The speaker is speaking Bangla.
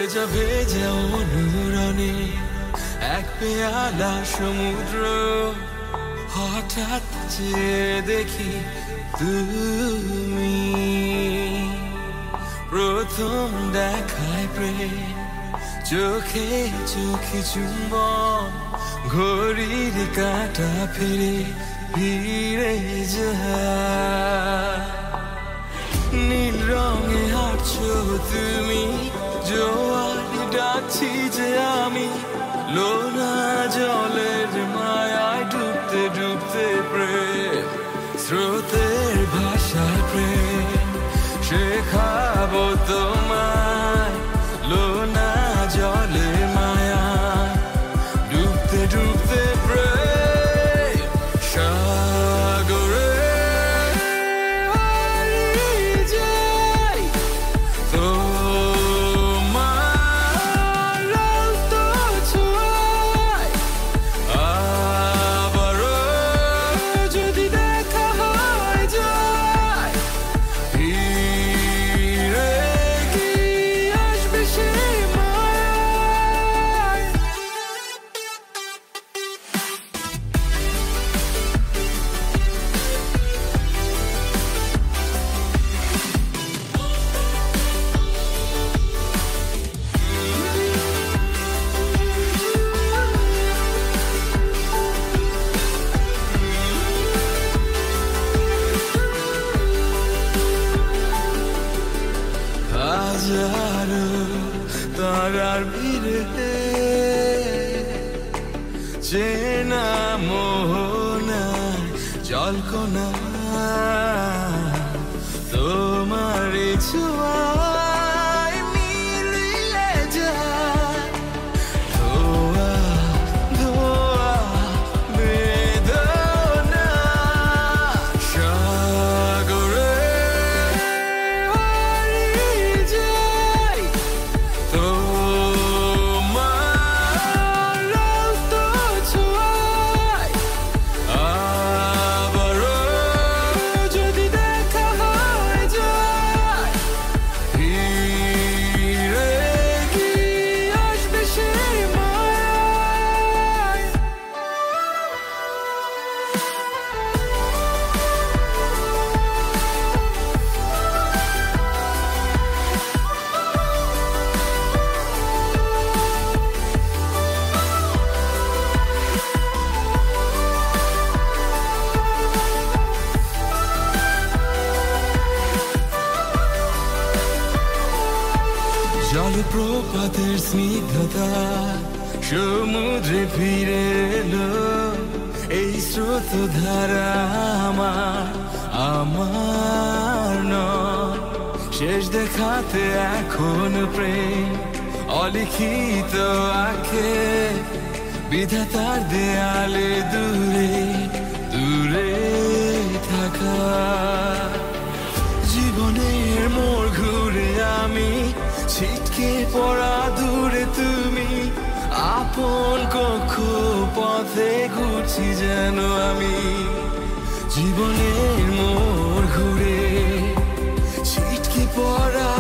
ভেজা ভেজা অনুরণে এক পেয়ালা সমুদ্র হঠাৎ চেয়ে দেখি তুমি প্রথম দেখায় প্রেম চোখে চোখে চুম্বন ঘড়ির কাঁটা ফিরে ফিরে যায় নীল রঙে হাঁটছো তুমি জোয়ারে ডাকছি যে আমি লোনা জলের মায়ায় ডুবতে ডুবতে প্রেম স্রোতের ভাষায় প্রেম শেখাবো তোমায় লোনা জলের মায়ায় ডুবতে ডুবতে প্রেম সাগরে তারার ভিড়ে চেনা মোহনার জলকণা তোমার ছোঁয়ায় মিলিয়ে যায় ধোয়া ধোয়া বেদনা সাগরে জলপ্রপাতের স্নিগ্ধতা সমুদ্রে ফিরে এলো এই স্রোত ধারা আমার নয় শেষ দেখাতে এখন প্রেম অলিখিত আঁখে বিধাতার দেয়ালে দূরে দূরে থাকা জীবনের মোড় ঘুরে আমি ছিটকে পড়া দূরে তুমি আপন কক্ষ পথে ঘুরছি যেন আমি জীবনের মোড় ঘুরে ছিটকে পড়া